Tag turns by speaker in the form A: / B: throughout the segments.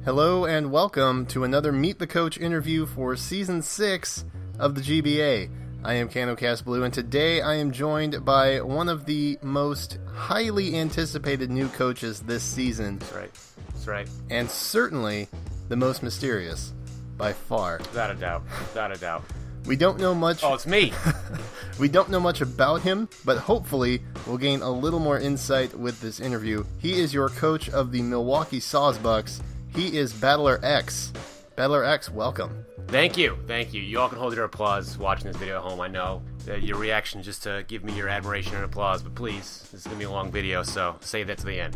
A: Hello and welcome to another Meet the Coach interview for Season 6 of the GBA. I am KantoCastBlue, and today I am joined by one of the most highly anticipated new coaches this season.
B: That's right.
A: And certainly the most mysterious, by far.
B: Without a doubt.
A: We don't know much...
B: Oh, it's me!
A: We don't know much about him, but hopefully we'll gain a little more insight with this interview. He is your coach of the Milwaukee Sawsbucks. He is BattlerX. BattlerX, welcome.
B: Thank you. You all can hold your applause watching this video at home. I know that your reaction is just to give me your admiration and applause, but please, this is going to be a long video, so save that to the end.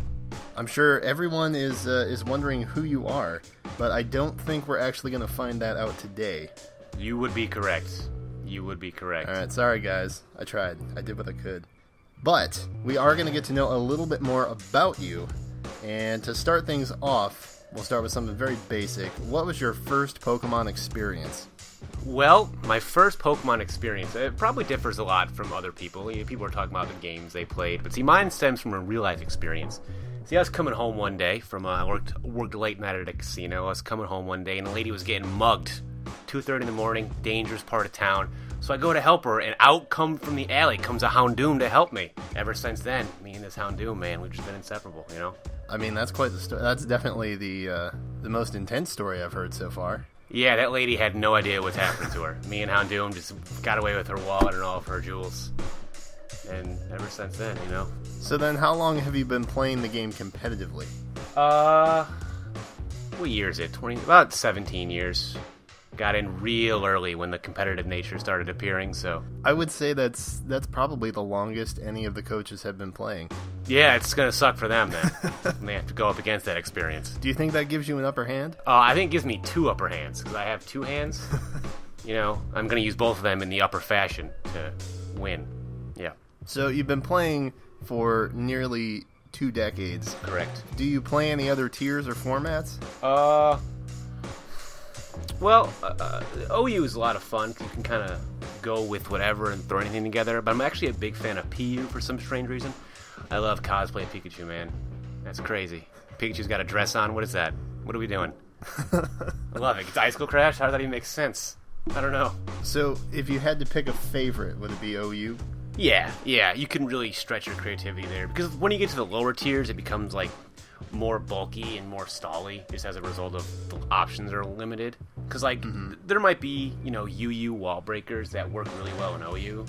A: I'm sure everyone is wondering who you are, but I don't think we're actually going to find that out today.
B: You would be correct.
A: Alright, sorry guys. I tried. I did what I could. But we are going to get to know a little bit more about you. And to start things off, we'll start with something very basic. What was your first Pokemon experience?
B: Well, my first Pokemon experience, it probably differs a lot from other people. People are talking about the games they played. But see, mine stems from a real-life experience. See, I was coming home one day from, I worked late night at a casino. I was coming home one day, and a lady was getting mugged. 2:30 in the morning, dangerous part of town. So I go to help her, and out from the alley comes a Houndoom to help me. Ever since then, me and this Houndoom, man, we've just been inseparable, you know?
A: I mean, that's quite the story. That's definitely the most intense story I've heard so far.
B: Yeah, that lady had no idea what's happening to her. Me and Houndoom just got away with her wallet and all of her jewels. And ever since then, you know?
A: So then, how long have you been playing the game competitively?
B: What year is it? About 17 years. Got in real early when the competitive nature started appearing, so...
A: I would say that's probably the longest any of the coaches have been playing.
B: Yeah, it's gonna suck for them, then. They have to go up against that experience.
A: Do you think that gives you an upper hand?
B: I think it gives me two upper hands, because I have two hands. You know, I'm gonna use both of them in the upper fashion to win. Yeah.
A: So you've been playing for nearly 2 decades.
B: Correct.
A: Do you play any other tiers or formats?
B: Well, OU is a lot of fun. You can kind of go with whatever and throw anything together. But I'm actually a big fan of PU for some strange reason. I love cosplay Pikachu, man. That's crazy. Pikachu's got a dress on. What is that? What are we doing? I love it. It's Ice School Crash? How does that even make sense? I don't know.
A: So, if you had to pick a favorite, would it be OU?
B: Yeah. You can really stretch your creativity there. Because when you get to the lower tiers, it becomes, like, more bulky and more stally, just as a result of the options are limited. Because, like, there might be, you know, UU wall breakers that work really well in OU.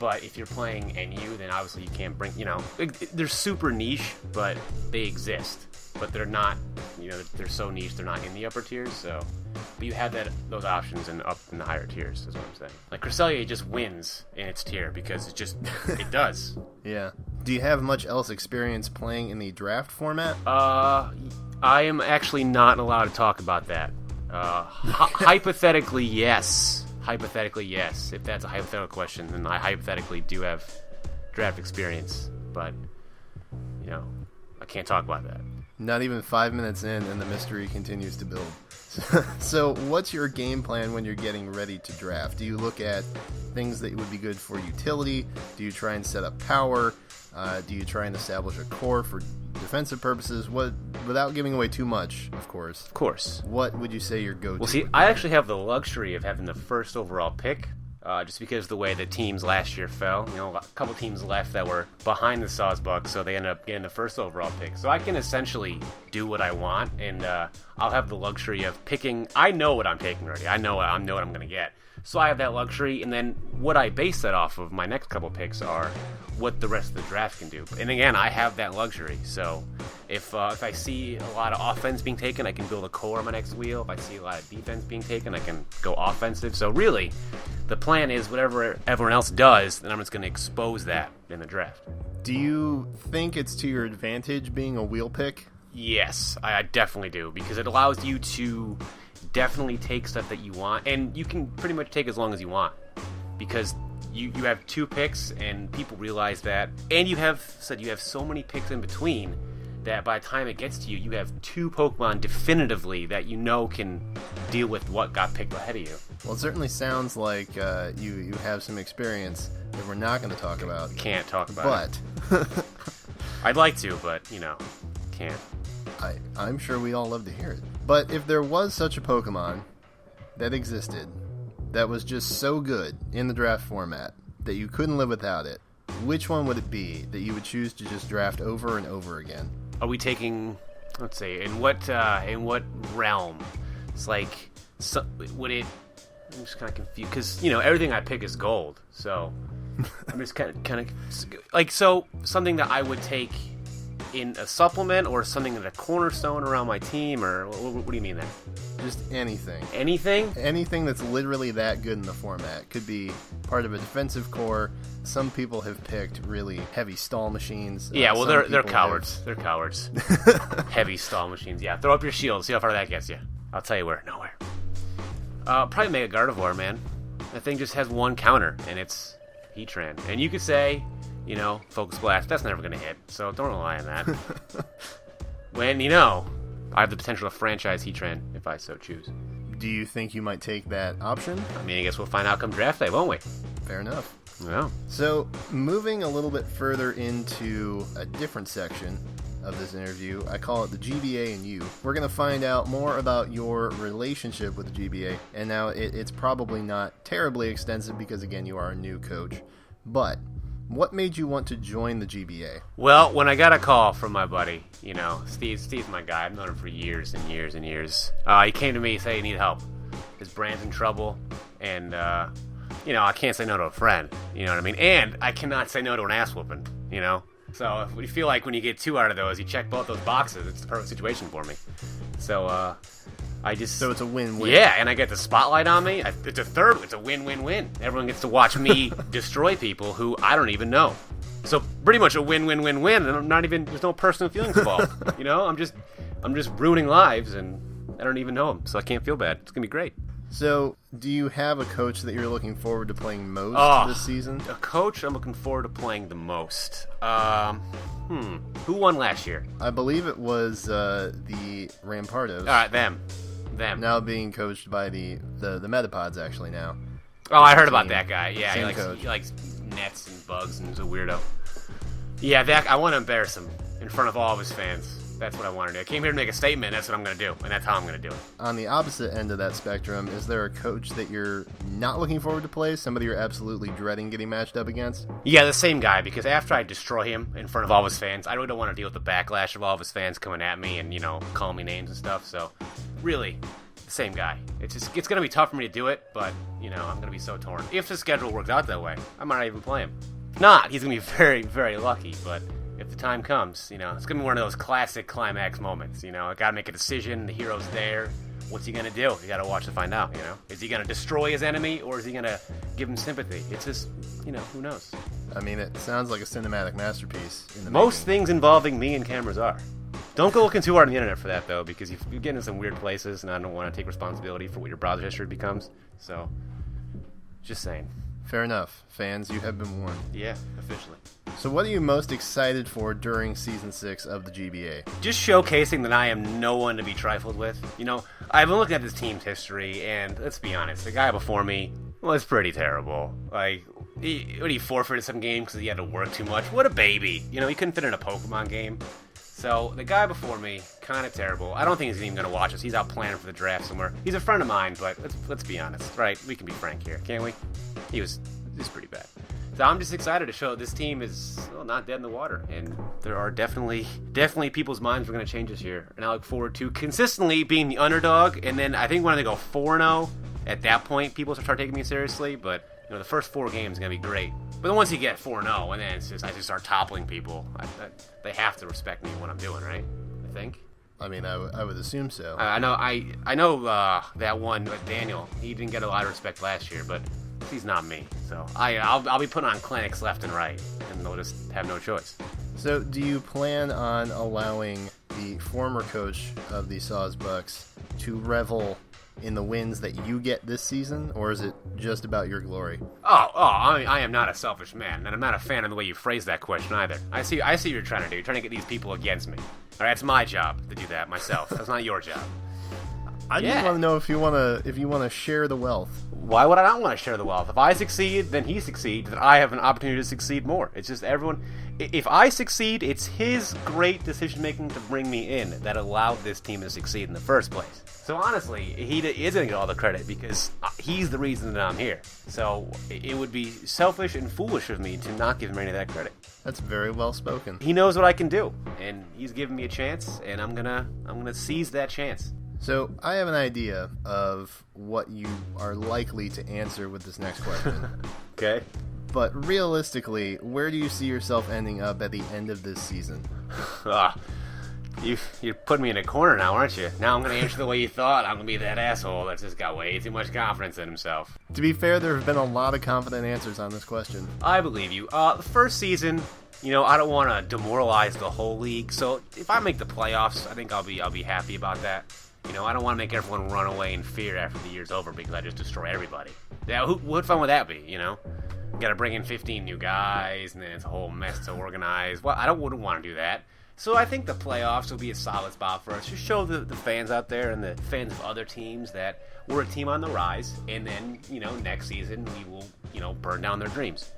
B: But if you're playing NU, then obviously you can't bring, you know, they're super niche, but they exist. But they're not, you know, they're so niche, they're not in the upper tiers, so... But you have those options up in the higher tiers, is what I'm saying. Like, Cresselia just wins in its tier, because it does.
A: Yeah. Do you have much else experience playing in the draft format?
B: I am actually not allowed to talk about that. Hypothetically, yes. If that's a hypothetical question, then I hypothetically do have draft experience. But, you know, I can't talk about that.
A: Not even 5 minutes in, and the mystery continues to build. So, what's your game plan when you're getting ready to draft? Do you look at things that would be good for utility? Do you try and set up power? Do you try and establish a core for defensive purposes? Without giving away too much, of course.
B: Of course.
A: What would you say your go-to?
B: Well, see, I actually have the luxury of having the first overall pick, just because of the way the teams last year fell. You know, a couple teams left that were behind the Sawsbucks, so they ended up getting the first overall pick. So I can essentially do what I want, and I'll have the luxury of picking. I know what I'm taking already. I know what I'm going to get. So I have that luxury, and then what I base that off of, my next couple picks, are what the rest of the draft can do. And again, I have that luxury. So if I see a lot of offense being taken, I can build a core on my next wheel. If I see a lot of defense being taken, I can go offensive. So really, the plan is whatever everyone else does, then I'm just going to expose that in the draft.
A: Do you think it's to your advantage being a wheel pick?
B: Yes, I definitely do, because it allows you to definitely take stuff that you want, and you can pretty much take as long as you want, because you have 2 picks, and people realize that, and you have so many picks in between that by the time it gets to you, you have 2 Pokemon definitively that you know can deal with what got picked ahead of you.
A: Well, it certainly sounds like you have some experience that we're not going to talk about.
B: Can't talk about it. I'd like to, but, you know, can't.
A: I'm sure we all love to hear it. But if there was such a Pokemon that existed that was just so good in the draft format that you couldn't live without it, which one would it be that you would choose to just draft over and over again?
B: Are we taking, let's see, in what realm? It's like, would it, I'm just kind of confused, because, everything I pick is gold, so I'm just kind of, like, so something that I would take in a supplement or something in a cornerstone around my team, or what do you mean there?
A: Just anything.
B: Anything?
A: Anything that's literally that good in the format. Could be part of a defensive core. Some people have picked really heavy stall machines.
B: Yeah, well, they're cowards. They're cowards. Heavy stall machines, yeah. Throw up your shield, see how far that gets you. I'll tell you where. Nowhere. Probably Mega Gardevoir, man. That thing just has one counter, and it's Heatran. And you could say, Focus Blast, that's never going to hit, so don't rely on that. When, I have the potential to franchise Heatran if I so choose.
A: Do you think you might take that option?
B: I guess we'll find out come draft day, won't we?
A: Fair enough.
B: Yeah.
A: So, moving a little bit further into a different section of this interview, I call it the GBA and you. We're going to find out more about your relationship with the GBA, and now it's probably not terribly extensive because, again, you are a new coach. But what made you want to join the GBA?
B: Well, when I got a call from my buddy, Steve's my guy. I've known him for years and years and years. He came to me, saying he need help. His brand's in trouble, and, I can't say no to a friend, you know what I mean? And I cannot say no to an ass whooping, So if you feel like when you get two out of those, you check both those boxes, it's the perfect situation for me. So, So
A: it's a win-win.
B: Yeah, and I get the spotlight on me. It's a win-win-win. Everyone gets to watch me destroy people who I don't even know. So pretty much a win-win-win-win, and there's no personal feelings involved. I'm just ruining lives, and I don't even know them, so I can't feel bad. It's gonna be great.
A: So, do you have a coach that you're looking forward to playing most this season?
B: A coach I'm looking forward to playing the most. Who won last year?
A: I believe it was the Rampardos.
B: All right, them.
A: Now being coached by the Metapods, actually, now.
B: Oh, I heard about that guy. Yeah,
A: he
B: likes nets and bugs and is a weirdo. Yeah, I want to embarrass him in front of all of his fans. That's what I want to do. I came here to make a statement, that's what I'm going to do, and that's how I'm going to do it.
A: On the opposite end of that spectrum, is there a coach that you're not looking forward to play? Somebody you're absolutely dreading getting matched up against?
B: Yeah, the same guy, because after I destroy him in front of all of his fans, I really don't want to deal with the backlash of all of his fans coming at me and, calling me names and stuff, so really, the same guy. It's going to be tough for me to do it, but, I'm going to be so torn. If the schedule works out that way, I might not even play him. If not, he's going to be very, very lucky, but if the time comes, it's going to be one of those classic climax moments, I got to make a decision, the hero's there, what's he going to do? You got to watch to find out, Is he going to destroy his enemy, or is he going to give him sympathy? It's just, who knows?
A: It sounds like a cinematic masterpiece.
B: Most things involving me and cameras are. Don't go looking too hard on the internet for that, though, because you get into some weird places, and I don't want to take responsibility for what your browser history becomes, so, just saying.
A: Fair enough. Fans, you have been warned.
B: Yeah, officially.
A: So what are you most excited for during Season 6 of the GBA?
B: Just showcasing that I am no one to be trifled with. I've been looking at this team's history, and let's be honest, the guy before me was pretty terrible. He forfeited some games because he had to work too much. What a baby. He couldn't fit in a Pokemon game. So, the guy before me, kind of terrible. I don't think he's even going to watch us. He's out planning for the draft somewhere. He's a friend of mine, but let's be honest, right? We can be frank here, can't we? He was pretty bad. So I'm just excited to show this team is not dead in the water, and there are definitely people's minds are going to change this year. And I look forward to consistently being the underdog, and then I think when they go 4-0, at that point, people start taking me seriously, but the first 4 games are going to be great. But then once you get 4-0, and then I just start toppling people, they have to respect me when I'm doing, right? I think.
A: I would assume so.
B: I know that one, Daniel, he didn't get a lot of respect last year, but he's not me. So I'll be putting on clinics left and right, and they'll just have no choice.
A: So do you plan on allowing the former coach of the Sawsbucks to revel in the wins that you get this season, or is it just about your glory?
B: I am not a selfish man, and I'm not a fan of the way you phrase that question either. I see what you're trying to do. You're trying to get these people against me. All right, it's my job to do that myself. That's not your job.
A: I just want to know if you want to share the wealth.
B: Why would I not want to share the wealth? If I succeed, then he succeeds, then I have an opportunity to succeed more. It's just everyone. if I succeed, it's his great decision-making to bring me in that allowed this team to succeed in the first place. So honestly, he is going to get all the credit because he's the reason that I'm here. So it would be selfish and foolish of me to not give him any of that credit.
A: That's very well spoken.
B: He knows what I can do, and he's given me a chance, and I'm gonna seize that chance.
A: So I have an idea of what you are likely to answer with this next question.
B: Okay.
A: But realistically, where do you see yourself ending up at the end of this season?
B: You're putting me in a corner now, aren't you? Now I'm going to answer the way you thought. I'm going to be that asshole that's just got way too much confidence in himself.
A: To be fair, there have been a lot of confident answers on this question.
B: I believe you. The first season, I don't want to demoralize the whole league. So if I make the playoffs, I think I'll be happy about that. I don't want to make everyone run away in fear after the year's over because I just destroy everybody. Yeah, what fun would that be, Got to bring in 15 new guys, and then it's a whole mess to organize. Well, I wouldn't want to do that. So I think the playoffs will be a solid spot for us to show the fans out there and the fans of other teams that we're a team on the rise. And then, next season we will, burn down their dreams.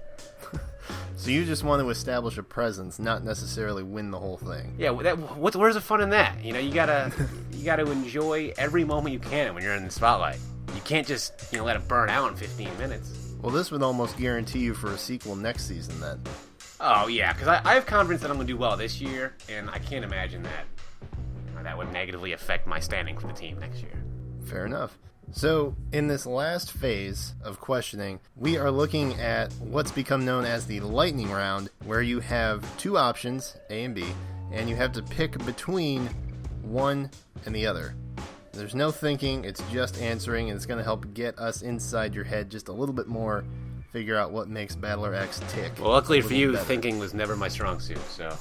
A: So you just want to establish a presence, not necessarily win the whole thing.
B: Yeah, where's the fun in that? You gotta enjoy every moment you can when you're in the spotlight. You can't just let it burn out in 15 minutes.
A: Well, this would almost guarantee you for a sequel next season then.
B: Oh, yeah, because I have confidence that I'm going to do well this year, and I can't imagine that would negatively affect my standing for the team next year.
A: Fair enough. So, in this last phase of questioning, we are looking at what's become known as the lightning round, where you have two options, A and B, and you have to pick between one and the other. There's no thinking, it's just answering, and it's going to help get us inside your head just a little bit more, figure out what makes BattlerX tick.
B: Well, luckily for you, thinking was never my strong suit, so...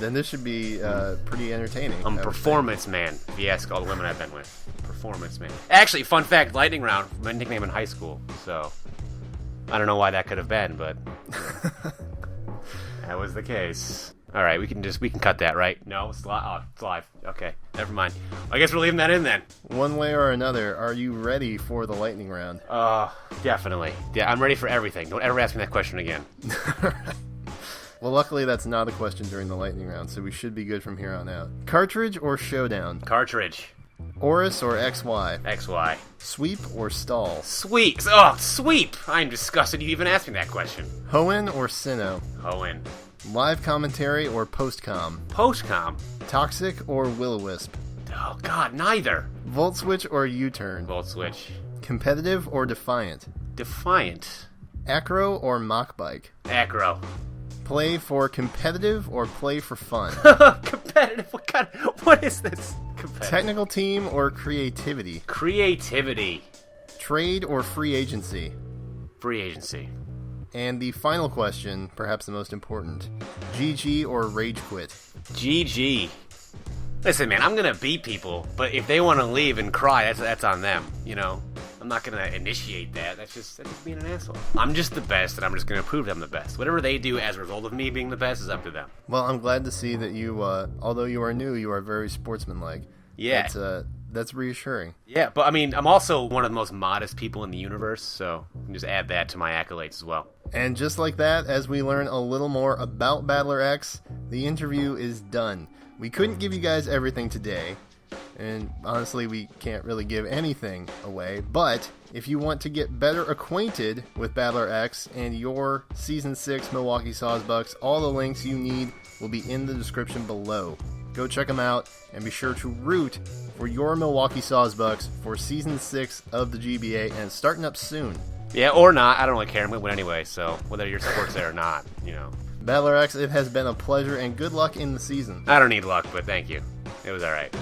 A: Then this should be pretty entertaining.
B: I'm a performance man, if you ask all the women I've been with. Performance man. Actually, fun fact, lightning round, my nickname in high school, so... I don't know why that could have been, but... that was the case. Alright, we can cut that, right? No, it's live. Okay, never mind. I guess we're leaving that in then.
A: One way or another, are you ready for the lightning round?
B: Definitely. Yeah, I'm ready for everything. Don't ever ask me that question again.
A: Well, luckily that's not a question during the lightning round, so we should be good from here on out. Cartridge or showdown?
B: Cartridge.
A: Oris or XY?
B: XY.
A: Sweep or stall?
B: Sweep. Oh, sweep! I'm disgusted you even asked me that question.
A: Hoenn or Sinnoh?
B: Hoenn.
A: Live commentary or postcom?
B: Postcom.
A: Toxic or Will-O-Wisp?
B: Oh, God, neither.
A: Volt switch or U-turn?
B: Volt switch.
A: Competitive or defiant?
B: Defiant.
A: Acro or mock bike?
B: Acro.
A: Play for competitive or play for fun?
B: Competitive? What is this? Competitive.
A: Technical team or creativity?
B: Creativity.
A: Trade or free agency?
B: Free agency.
A: And the final question, perhaps the most important, GG or rage quit?
B: GG. Listen, man, I'm gonna beat people, but if they want to leave and cry, that's on them. I'm not gonna initiate that. That's just being an asshole. I'm just the best, and I'm just gonna prove I'm the best. Whatever they do as a result of me being the best is up to them.
A: Well, I'm glad to see that you, although you are new, you are very sportsmanlike.
B: Yeah.
A: That's reassuring.
B: Yeah, but I mean, I'm also one of the most modest people in the universe, so you can just add that to my accolades as well.
A: And just like that, as we learn a little more about BattlerX, the interview is done. We couldn't give you guys everything today, and honestly, we can't really give anything away, but if you want to get better acquainted with BattlerX and your Season 6 Milwaukee Sawsbucks, all the links you need will be in the description below. Go check them out, and be sure to root for your Milwaukee Sawsbucks for Season 6 of the GBA, and it's starting up soon.
B: Yeah, or not. I don't really care. I'm going to win anyway, so whether your support's there or not,
A: BattlerX, it has been a pleasure, and good luck in the season.
B: I don't need luck, but thank you. It was alright.